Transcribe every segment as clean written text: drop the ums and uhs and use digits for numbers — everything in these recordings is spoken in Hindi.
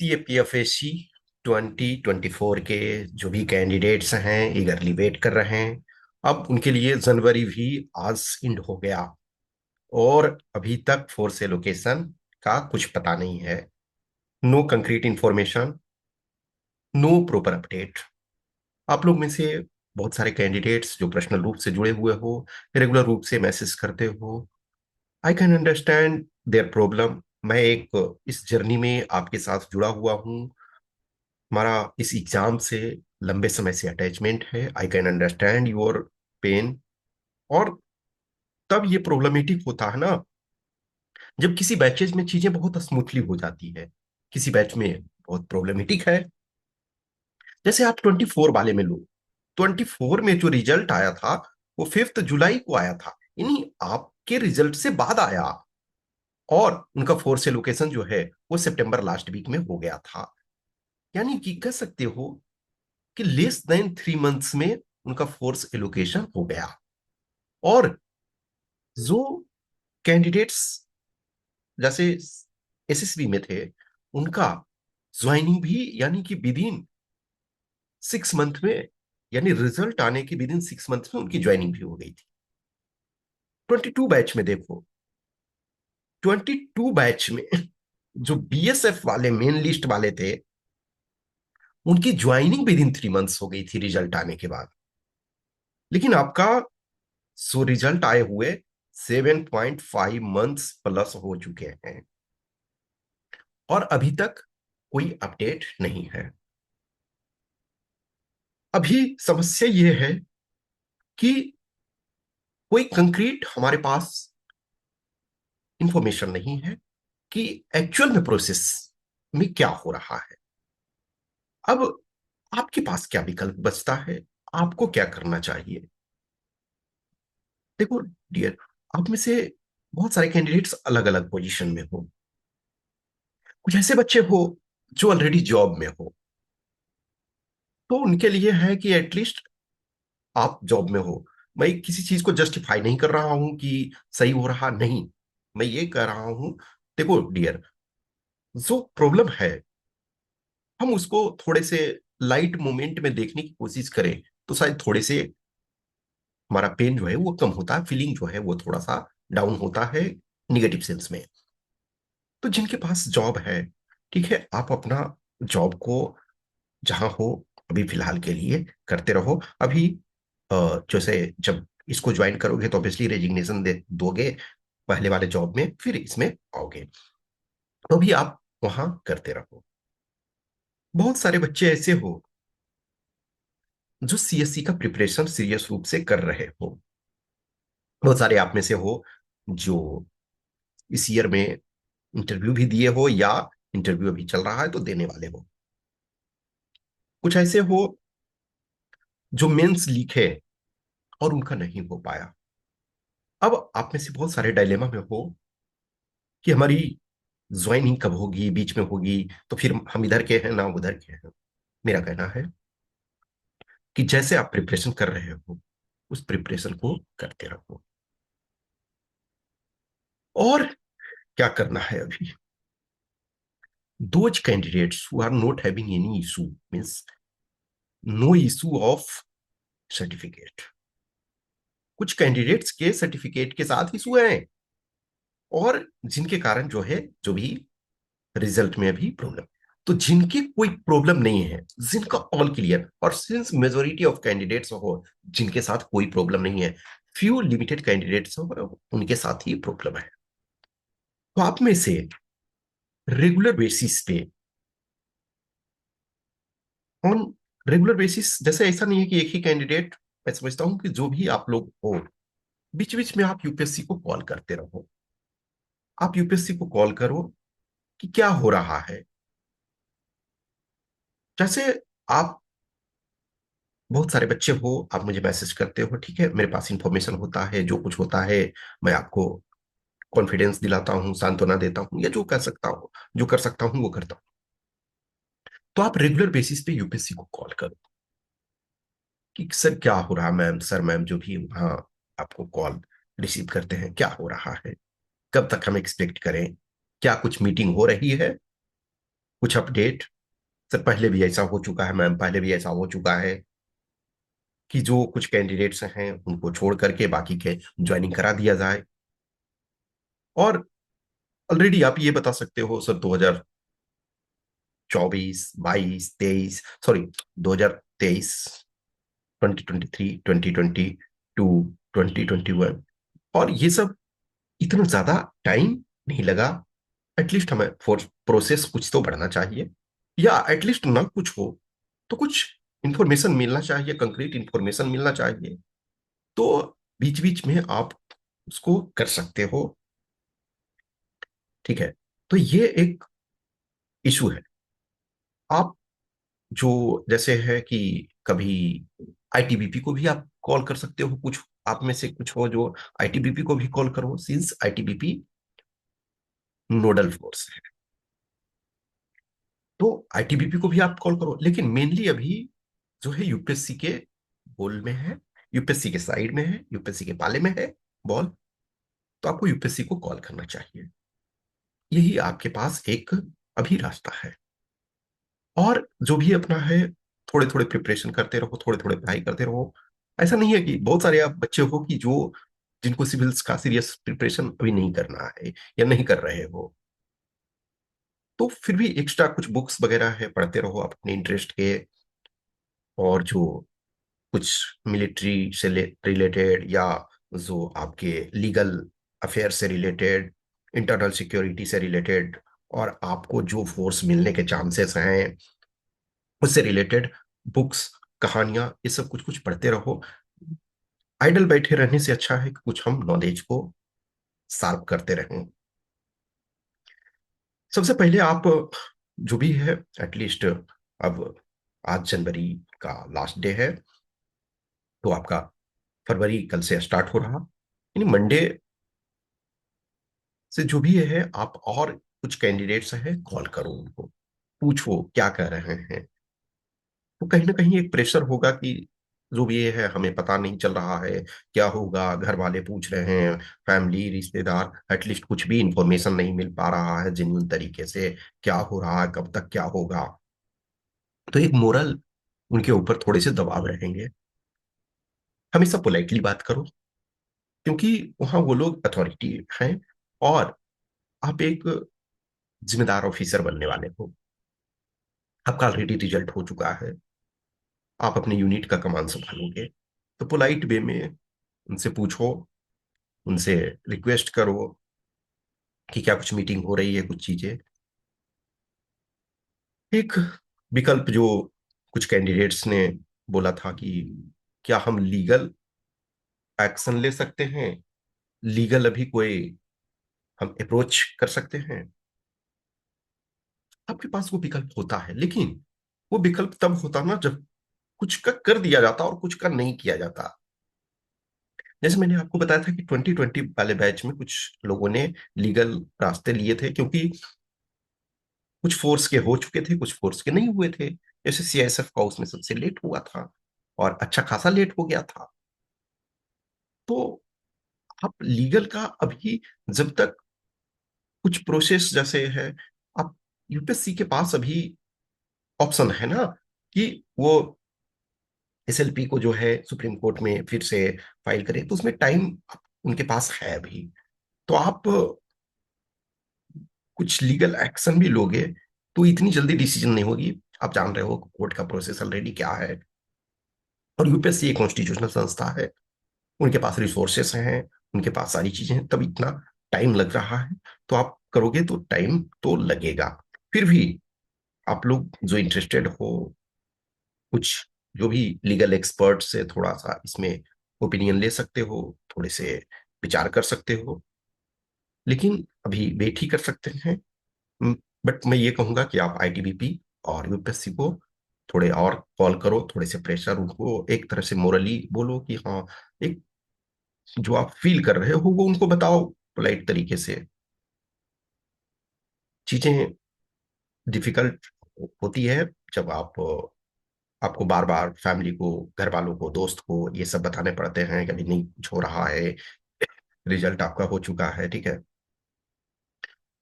सीएपीएफएससी 2024 के जो भी कैंडिडेट्स हैं ईगरली वेट कर रहे हैं। अब उनके लिए जनवरी भी आज इंड हो गया और अभी तक फोर्स एलोकेशन का कुछ पता नहीं है। No concrete information, no proper update. आप लोग में से बहुत सारे कैंडिडेट्स जो पर्सनल रूप से जुड़े हुए हो, रेगुलर रूप से मैसेज करते हो, आई कैन अंडरस्टैंड देयर प्रॉब्लम। मैं एक इस जर्नी में आपके साथ जुड़ा हुआ हूँ। हमारा इस एग्जाम से लंबे समय से अटैचमेंट है। I can understand your pain. और तब ये प्रॉब्लमेटिक होता है ना, जब किसी बैचेज में चीजें बहुत स्मूथली हो जाती है, किसी बैच में बहुत प्रॉब्लमेटिक है। जैसे आप 24 वाले में लो, 24 में जो रिजल्ट आया था वो 5 जुलाई को आया था, यानी आपके रिजल्ट से बाद आया। और उनका फोर्स एलोकेशन जो है वो सितंबर लास्ट वीक में हो गया था। यानी कि कह सकते हो कि लेस देन 3 मंथ्स में उनका फोर्स एलोकेशन हो गया। और जो कैंडिडेट्स जैसे एसएसबी में थे, उनका ज्वाइनिंग भी यानी कि विद इन 6 मंथ में, यानी रिजल्ट आने के विद इन 6 मंथ में उनकी ज्वाइनिंग भी हो गई थी। 22 बैच में देखो, 22 बैच में जो बीएसएफ वाले मेन लिस्ट वाले थे, उनकी ज्वाइनिंग विद इन 3 मंथ्स हो गई थी रिजल्ट आने के बाद। लेकिन आपका सो रिजल्ट आए हुए 7.5 मंथ्स प्लस हो चुके हैं और अभी तक कोई अपडेट नहीं है। अभी समस्या यह है कि कोई कंक्रीट हमारे पास इंफॉर्मेशन नहीं है कि एक्चुअल में प्रोसेस में क्या हो रहा है। अब आपके पास क्या विकल्प बचता है? आपको क्या करना चाहिए? देखो डियर, आप में से बहुत सारे कैंडिडेट्स अलग अलग पोजीशन में हो। कुछ ऐसे बच्चे हो जो ऑलरेडी जॉब में हो, तो उनके लिए है कि एटलीस्ट आप जॉब में हो। मैं किसी चीज को जस्टिफाई नहीं कर रहा हूं कि सही हो रहा नहीं। मैं ये कह रहा हूं, देखो डियर, जो प्रॉब्लम है हम उसको थोड़े से लाइट मोमेंट में देखने की कोशिश करें तो शायद थोड़े से हमारा पेन जो है वो कम होता है, फीलिंग जो है वो थोड़ा सा डाउन होता है निगेटिव सेंस में। तो जिनके पास जॉब है, ठीक है, आप अपना जॉब को जहां हो अभी फिलहाल के लिए करते रहो। अभी जैसे जब इसको ज्वाइन करोगे तो ऑब्वियसली रेजिग्नेशन दे दोगे पहले वाले जॉब में, फिर इसमें आओगे, तो भी आप वहां करते रहो। बहुत सारे बच्चे ऐसे हो जो सीएससी का प्रिपरेशन सीरियस रूप से कर रहे हो। बहुत सारे आप में से हो जो इस ईयर में इंटरव्यू भी दिए हो या इंटरव्यू अभी चल रहा है तो देने वाले हो। कुछ ऐसे हो जो मेंस लिखे और उनका नहीं हो पाया। अब आप में से बहुत सारे डायलेमा में हो कि हमारी ज्वाइनिंग कब होगी, बीच में होगी तो फिर हम इधर के हैं ना उधर के हैं। मेरा कहना है कि जैसे आप प्रिपरेशन कर रहे हो उस प्रिपरेशन को करते रहो। और क्या करना है अभी? Those candidates who are not having any issue, means no issue of certificate. कुछ कैंडिडेट्स के सर्टिफिकेट के साथ इशू है और जिनके कारण जो है, जो भी रिजल्ट में अभी प्रॉब्लम। तो जिनकी कोई प्रॉब्लम नहीं है, जिनका ऑल क्लियर, और सिंस मेजोरिटी ऑफ कैंडिडेट्स हो जिनके साथ कोई प्रॉब्लम नहीं है, फ्यू लिमिटेड कैंडिडेट्स हो उनके साथ ही प्रॉब्लम है। तो आप में से रेगुलर बेसिस पे, ऑन रेगुलर बेसिस, जैसे ऐसा नहीं है कि एक ही कैंडिडेट, मैं समझता हूं कि जो भी आप लोग हो बीच बीच में आप यूपीएससी को कॉल करते रहो। आप यूपीएससी को कॉल करो कि क्या हो रहा है। जैसे आप बहुत सारे बच्चे हो, आप मुझे मैसेज करते हो, ठीक है, मेरे पास इंफॉर्मेशन होता है, जो कुछ होता है मैं आपको कॉन्फिडेंस दिलाता हूँ, सांत्वना देता हूँ, या जो कर सकता हूँ, जो कर सकता हूँ वो करता हूँ। तो आप रेगुलर बेसिस पे यूपीएससी को कॉल करो कि सर क्या हो रहा है, मैम, सर, मैम, जो भी वहाँ आपको कॉल रिसीव करते हैं, क्या हो रहा है, कब तक हम एक्सपेक्ट करें, क्या कुछ मीटिंग हो रही है। कुछ अपडेट, सर पहले भी ऐसा हो चुका है मैम, पहले भी ऐसा हो चुका है कि जो कुछ कैंडिडेट्स हैं उनको छोड़ करके बाकी के ज्वाइनिंग करा दिया जाए। और ऑलरेडी आप ये बता सकते हो सर, 2024, 22, 23, सॉरी, 2023, 2023, 2022, 2021, और ये सब इतना ज्यादा टाइम नहीं लगा। एटलीस्ट हमें प्रोसेस कुछ तो बढ़ना चाहिए, या एटलीस्ट ना कुछ हो तो कुछ इंफॉर्मेशन मिलना चाहिए, कंक्रीट इंफॉर्मेशन मिलना चाहिए। तो बीच बीच में आप उसको कर सकते हो, ठीक है। तो ये एक इशू है। आप जो जैसे है कि कभी आईटीबीपी को भी आप कॉल कर सकते हो, कुछ आप में से कुछ हो जो आईटीबीपी को भी कॉल करो, सिंस आईटीबीपी नोडल फोर्स है। तो आईटीबीपी को भी आप कॉल करो, लेकिन मेनली अभी जो है यूपीएससी के गोल में है, यूपीएससी के साइड में है, यूपीएससी के पाले में है बॉल। तो आपको यूपीएससी को कॉल करना चाहिए। यही आपके पास एक अभी रास्ता है। और जो भी अपना है, थोड़े थोड़े प्रिपरेशन करते रहो, थोड़े थोड़े पढ़ाई करते रहो। ऐसा नहीं है कि बहुत सारे आप बच्चे हो कि जो जिनको सिविल्स का सीरियस प्रिपरेशन अभी नहीं करना है या नहीं कर रहे हो, तो फिर भी एक्स्ट्रा कुछ बुक्स वगैरह है पढ़ते रहो अपने इंटरेस्ट के। और जो कुछ मिलिट्री से रिलेटेड, या जो आपके लीगल अफेयर से रिलेटेड, इंटरनल सिक्योरिटी से रिलेटेड, और आपको जो फोर्स मिलने के चांसेस हैं उससे रिलेटेड बुक्स, कहानियां, ये सब कुछ कुछ पढ़ते रहो। आइडल बैठे रहने से अच्छा है कि कुछ हम नॉलेज को शार्प करते रहें। सबसे पहले आप जो भी है एटलीस्ट, अब आज जनवरी का लास्ट डे है, तो आपका फरवरी कल से स्टार्ट हो रहा, यानी मंडे से जो भी है आप और कुछ कैंडिडेट्स हैं कॉल करो, उनको पूछो क्या कह रहे हैं। तो कहीं ना कहीं एक प्रेशर होगा कि जो भी ये है हमें पता नहीं चल रहा है, क्या होगा, घर वाले पूछ रहे हैं, फैमिली रिश्तेदार, एटलीस्ट कुछ भी इंफॉर्मेशन नहीं मिल पा रहा है जेन्युइन तरीके से, क्या हो रहा है, कब तक क्या होगा। तो एक मोरल उनके ऊपर थोड़े से दबाव रहेंगे। हमेशा पोलाइटली बात करो, क्योंकि वहां वो लोग अथॉरिटी हैं, और आप एक जिम्मेदार ऑफिसर बनने वाले हो। आपका ऑलरेडी रिजल्ट हो चुका है, आप अपने यूनिट का कमान संभालोगे। तो पोलाइट वे में उनसे पूछो, उनसे रिक्वेस्ट करो कि क्या कुछ मीटिंग हो रही है, कुछ चीजें। एक विकल्प जो कुछ कैंडिडेट्स ने बोला था कि क्या हम लीगल एक्शन ले सकते हैं, लीगल अभी कोई हम अप्रोच कर सकते हैं। आपके पास वो विकल्प होता है, लेकिन वो विकल्प तब होता ना जब कुछ का कर दिया जाता और कुछ का नहीं किया जाता। जैसे मैंने आपको बताया था कि 2020 वाले बैच में कुछ लोगों ने लीगल रास्ते लिए थे, क्योंकि कुछ फोर्स के हो चुके थे, कुछ फोर्स के नहीं हुए थे। जैसे सीआईएसएफ का उसमें सबसे लेट हुआ था, और अच्छा खासा लेट हो गया था। तो आप लीगल का अभी जब तक कुछ प्रोसेस जैसे है, आप यूपीएससी के पास अभी ऑप्शन है ना कि वो एसएलपी को जो है सुप्रीम कोर्ट में फिर से फाइल करें, तो उसमें टाइम उनके पास है अभी। तो आप कुछ लीगल एक्शन भी लोगे तो इतनी जल्दी डिसीजन नहीं होगी। आप जान रहे हो कोर्ट का प्रोसेस ऑलरेडी क्या है, और यूपीएससी एक कॉन्स्टिट्यूशनल संस्था है, उनके पास रिसोर्सेस हैं, उनके पास सारी चीजें हैं, तब इतना टाइम लग रहा है। तो आप करोगे तो टाइम तो लगेगा। फिर भी आप लोग जो इंटरेस्टेड हो, कुछ जो भी लीगल एक्सपर्ट से थोड़ा सा इसमें ओपिनियन ले सकते हो, थोड़े से विचार कर सकते हो, लेकिन अभी वेट ही कर सकते हैं। बट मैं ये कहूंगा कि आप आईटीबीपी और यूपीएससी को थोड़े और कॉल करो, थोड़े से प्रेशर उनको एक तरह से मोरली बोलो कि हाँ, एक जो आप फील कर रहे हो वो उनको बताओ पोलाइट तरीके से। चीजें डिफिकल्ट होती है जब आपको बार बार फैमिली को, घर वालों को, दोस्त को ये सब बताने पड़ते हैं कि अभी नहीं कुछ हो रहा है, रिजल्ट आपका हो चुका है, ठीक है।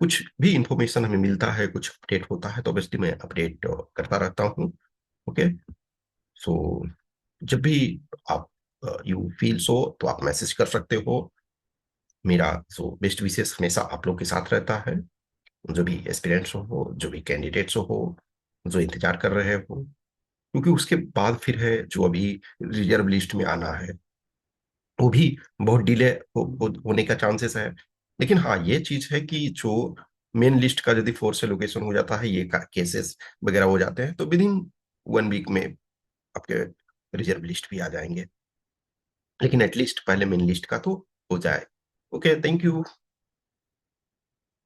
कुछ भी इंफॉर्मेशन हमें मिलता है, कुछ अपडेट होता है, तो ऑब्वियसली मैं अपडेट करता रहता हूँ। ओके। सो जब भी आप यू फील सो तो आप मैसेज कर सकते हो। मेरा सो बेस्ट विशेस हमेशा आप लोग के साथ रहता है, जो भी एस्पिरेंट्स हो, जो भी कैंडिडेट्स हो, जो इंतजार कर रहे हो, क्योंकि उसके बाद फिर है जो अभी रिजर्व लिस्ट में आना है, वो भी बहुत डिले होने का चांसेस है। लेकिन हाँ, ये चीज है कि जो मेन लिस्ट का यदि फोर्स एलोकेशन हो जाता है, ये केसेस वगैरह हो जाते हैं, तो विद इन 1 वीक में आपके रिजर्व लिस्ट भी आ जाएंगे। लेकिन एटलीस्ट पहले मेन लिस्ट का तो हो जाए। Okay, thank you.